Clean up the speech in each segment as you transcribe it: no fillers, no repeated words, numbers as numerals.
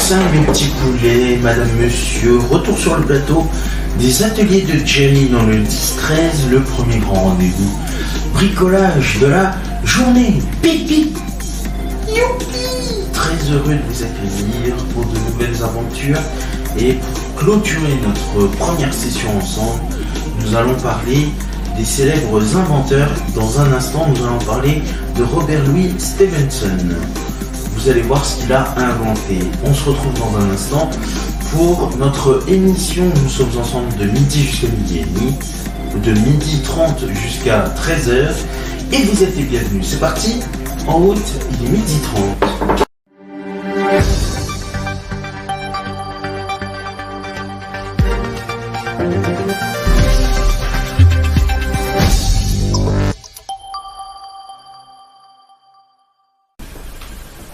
poussin, mes petits poulets, madame, monsieur, retour sur le plateau des ateliers de Jerry dans le 10-13, le premier grand rendez-vous. Bricolage de la journée. Pip pip. Youpi. Très heureux de vous accueillir pour de nouvelles aventures. Et pour clôturer notre première session ensemble, nous allons parler des célèbres inventeurs. Dans un instant, nous allons parler de Robert Louis Stevenson. Vous allez voir ce qu'il a inventé. On se retrouve dans un instant pour notre émission. Nous sommes ensemble de midi jusqu'à midi et demi, de midi 30 jusqu'à 13h. Et vous êtes les bienvenus. C'est parti. En route, il est midi 30.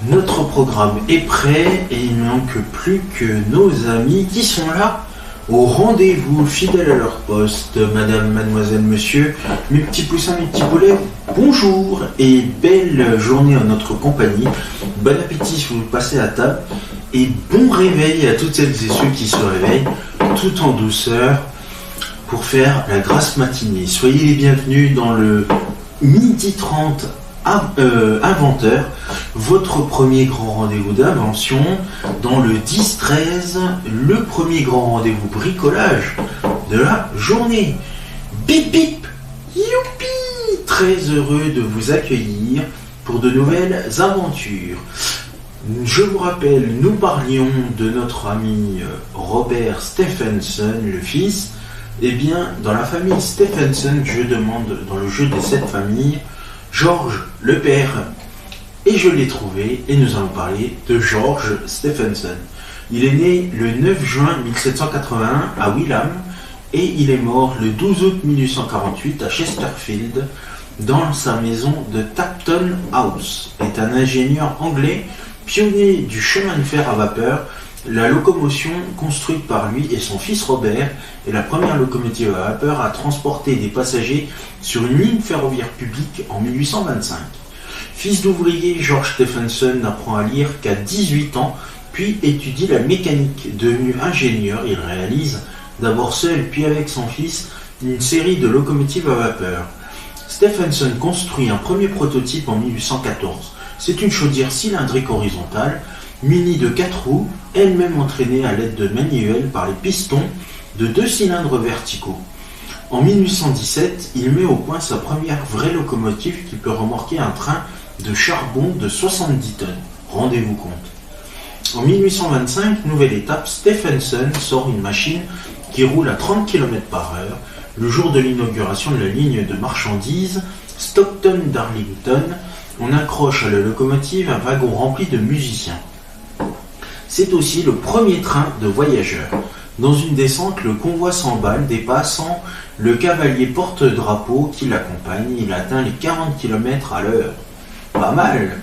Notre programme est prêt et il ne manque plus que nos amis qui sont là au rendez-vous, fidèles à leur poste. Madame, mademoiselle, monsieur, mes petits poussins, mes petits poulets, bonjour et belle journée en notre compagnie. Bon appétit si vous passez à table et bon réveil à toutes celles et ceux qui se réveillent tout en douceur pour faire la grasse matinée. Soyez les bienvenus dans le midi 30 inventeur, votre premier grand rendez-vous d'invention dans le 10-13, le premier grand rendez-vous bricolage de la journée. Bip bip, youpi. Très heureux de vous accueillir pour de nouvelles aventures. Je vous rappelle, nous parlions de notre ami Robert Stephenson, le fils. Eh bien, dans la famille Stephenson, je demande dans le jeu des 7 familles George le père, et je l'ai trouvé, et nous allons parler de George Stephenson. Il est né le 9 juin 1781 à Wilham, et il est mort le 12 août 1848 à Chesterfield, dans sa maison de Tapton House. Est un ingénieur anglais, pionnier du chemin de fer à vapeur. La locomotion construite par lui et son fils Robert est la première locomotive à vapeur à transporter des passagers sur une ligne ferroviaire publique en 1825. Fils d'ouvrier, George Stephenson n'apprend à lire qu'à 18 ans, puis étudie la mécanique. Devenu ingénieur, il réalise, d'abord seul puis avec son fils, une série de locomotives à vapeur. Stephenson construit un premier prototype en 1814. C'est une chaudière cylindrique horizontale, munie de 4 roues, elle-même entraînée à l'aide de manivelles par les pistons de 2 cylindres verticaux. En 1817, il met au point sa première vraie locomotive qui peut remorquer un train de charbon de 70 tonnes. Rendez-vous compte. En 1825, nouvelle étape, Stephenson sort une machine qui roule à 30 km/h le jour de l'inauguration de la ligne de marchandises Stockton-Darlington. On accroche à la locomotive un wagon rempli de musiciens. C'est aussi le premier train de voyageurs. Dans une descente, le convoi s'emballe, dépassant le cavalier porte-drapeau qui l'accompagne. Il atteint les 40 km/h. Pas mal.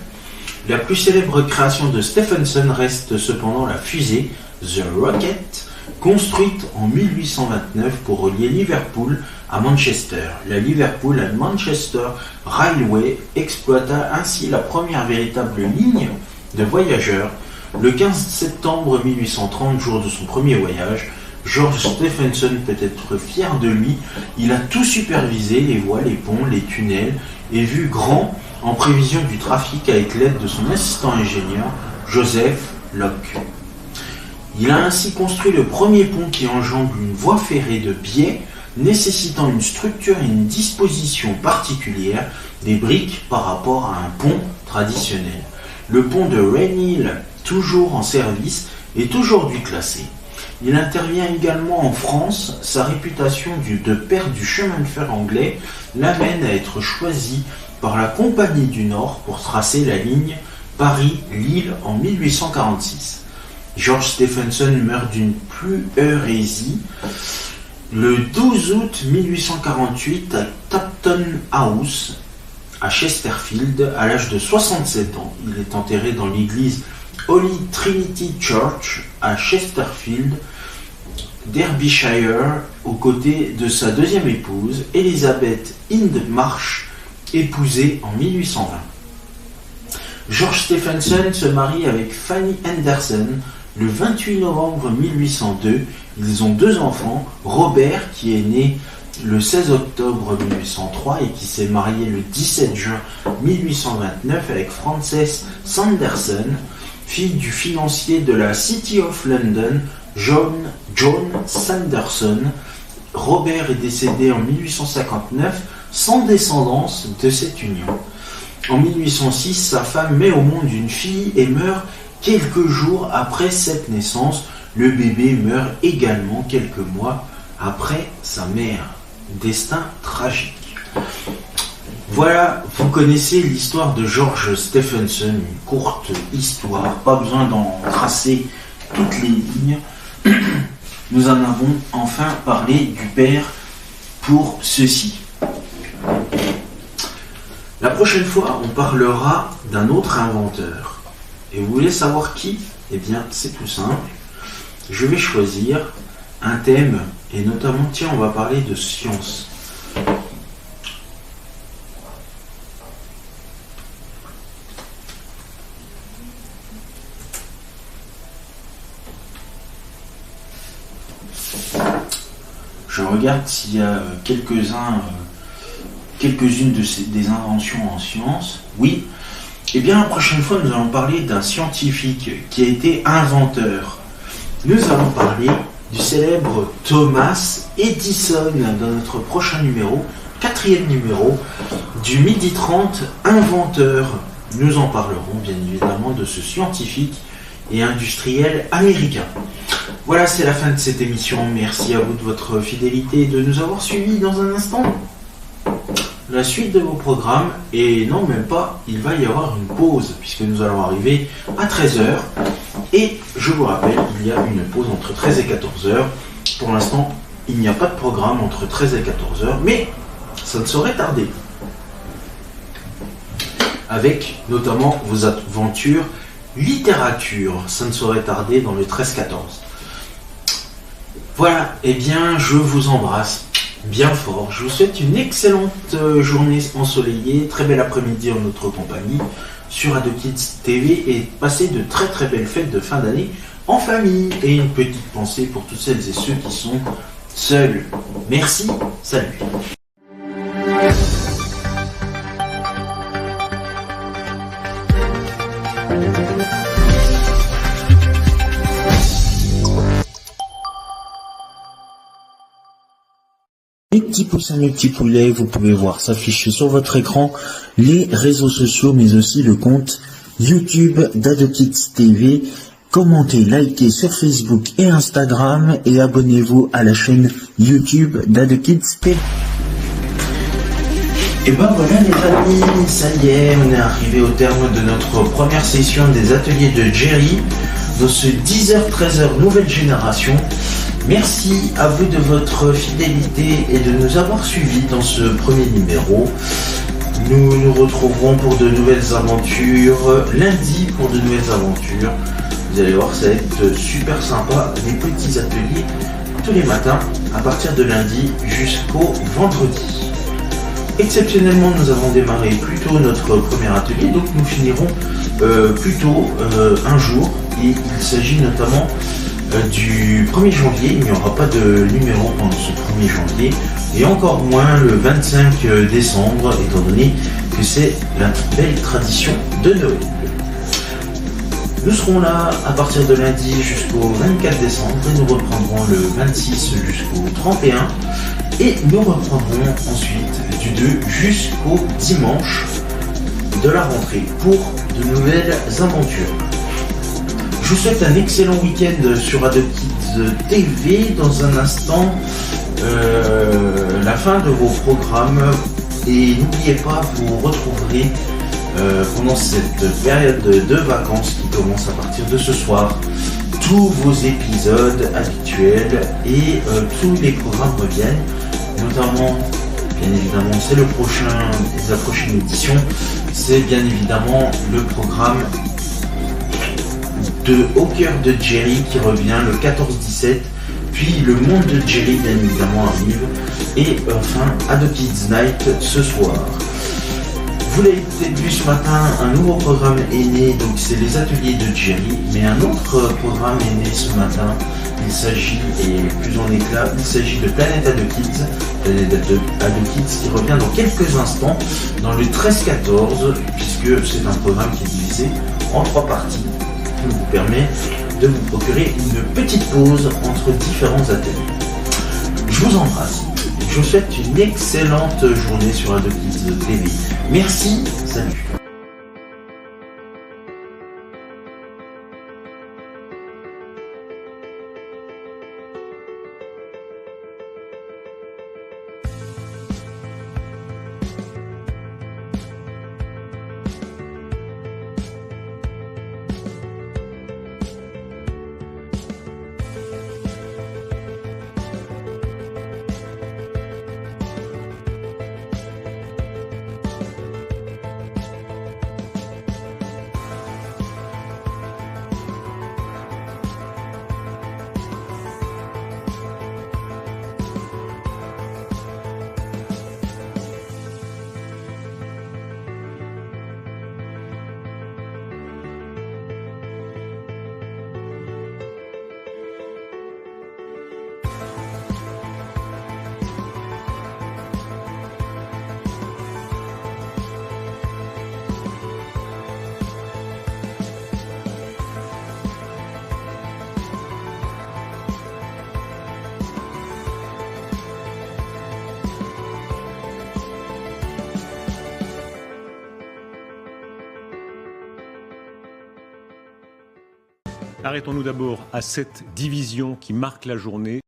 La plus célèbre création de Stephenson reste cependant la fusée The Rocket, construite en 1829 pour relier Liverpool à Manchester. La Liverpool and Manchester Railway exploita ainsi la première véritable ligne de voyageurs. Le 15 septembre 1830, jour de son premier voyage, George Stephenson peut être fier de lui. Il a tout supervisé, les voies, les ponts, les tunnels, et vu grand en prévision du trafic avec l'aide de son assistant ingénieur, Joseph Locke. Il a ainsi construit le premier pont qui enjambe une voie ferrée de biais, nécessitant une structure et une disposition particulière des briques par rapport à un pont traditionnel. Le pont de Rainhill, toujours en service, est aujourd'hui classé. Il intervient également en France. Sa réputation de père du chemin de fer anglais l'amène à être choisi par la Compagnie du Nord pour tracer la ligne Paris-Lille en 1846. George Stephenson meurt d'une pleurésie le 12 août 1848 à Tapton House, à Chesterfield, à l'âge de 67 ans. Il est enterré dans l'église Holy Trinity Church à Chesterfield, Derbyshire, aux côtés de sa deuxième épouse, Elizabeth Hindmarsh, épousée en 1820. George Stephenson se marie avec Fanny Henderson le 28 novembre 1802. Ils ont 2 enfants, Robert qui est né le 16 octobre 1803 et qui s'est marié le 17 juin 1829 avec Frances Sanderson, fille du financier de la City of London, John Sanderson. Robert est décédé en 1859 sans descendance de cette union. En 1806, sa femme met au monde une fille et meurt quelques jours après cette naissance. Le bébé meurt également quelques mois après sa mère. Destin tragique. Voilà, vous connaissez l'histoire de George Stephenson, une courte histoire, pas besoin d'en tracer toutes les lignes. Nous en avons enfin parlé du père pour ceci. La prochaine fois, on parlera d'un autre inventeur. Et vous voulez savoir qui? Eh bien, c'est tout simple. Je vais choisir un thème, et notamment, tiens, on va parler de science. Je regarde s'il y a quelques-unes des inventions en science. Oui. Eh bien, la prochaine fois, nous allons parler d'un scientifique qui a été inventeur. Nous allons parler du célèbre Thomas Edison dans notre prochain numéro, 4e numéro, du midi 30 inventeur. Nous en parlerons bien évidemment de ce scientifique et industriel américain. Voilà, c'est la fin de cette émission. Merci à vous de votre fidélité et de nous avoir suivis. Dans un instant, la suite de vos programmes, et non, même pas, il va y avoir une pause puisque nous allons arriver à 13h. Et je vous rappelle, il y a une pause entre 13 et 14h. Pour l'instant, il n'y a pas de programme entre 13 et 14h, mais ça ne saurait tarder. Avec notamment vos aventures littérature, ça ne saurait tarder dans le 13-14. Voilà, et bien je vous embrasse bien fort. Je vous souhaite une excellente journée ensoleillée, très bel après-midi en notre compagnie sur AdoKids TV et passez de très très belles fêtes de fin d'année en famille. Et une petite pensée pour toutes celles et ceux qui sont seuls. Merci, salut. Mes petits poussins, mes petits poulets, vous pouvez voir s'afficher sur votre écran les réseaux sociaux, mais aussi le compte YouTube d'AdoKids TV. Commentez, likez sur Facebook et Instagram et abonnez-vous à la chaîne YouTube d'AdoKids TV. Et ben voilà les amis, ça y est, on est arrivé au terme de notre première session des ateliers de Jerry dans ce 10h-13h nouvelle génération. Merci à vous de votre fidélité et de nous avoir suivis dans ce premier numéro. Nous nous retrouverons pour de nouvelles aventures lundi pour de nouvelles aventures. Vous allez voir, ça va être super sympa, des petits ateliers tous les matins à partir de lundi jusqu'au vendredi. Exceptionnellement, nous avons démarré plus tôt notre premier atelier, donc nous finirons plus tôt un jour. Et il s'agit notamment du 1er janvier. Il n'y aura pas de numéro pendant ce 1er janvier, et encore moins le 25 décembre, étant donné que c'est la belle tradition de Noël. Nous serons là à partir de lundi jusqu'au 24 décembre, et nous reprendrons le 26 jusqu'au 31, et nous reprendrons ensuite du 2 jusqu'au dimanche de la rentrée pour de nouvelles aventures. Je vous souhaite un excellent week-end sur AdoKids TV. Dans un instant, la fin de vos programmes. Et n'oubliez pas, vous retrouverez pendant cette période de vacances qui commence à partir de ce soir tous vos épisodes habituels et tous les programmes reviennent. Notamment, bien évidemment, c'est la prochaine édition. C'est bien évidemment le programme de Au cœur de Jerry qui revient le 14-17, puis le monde de Jerry bien évidemment arrive, et enfin AdoKids Night ce soir. Vous l'avez peut-être vu ce matin, un nouveau programme est né, donc c'est les ateliers de Jerry, mais un autre programme est né ce matin. Il s'agit, et plus en éclat, il s'agit de Planète Ado Kids, Planète Ado Kids qui revient dans quelques instants dans le 13-14, puisque c'est un programme qui est divisé en 3 parties, qui vous permet de vous procurer une petite pause entre différents ateliers. Je vous embrasse. Je vous souhaite une excellente journée sur Ado Kids TV. Merci, salut. Arrêtons-nous d'abord à cette division qui marque la journée.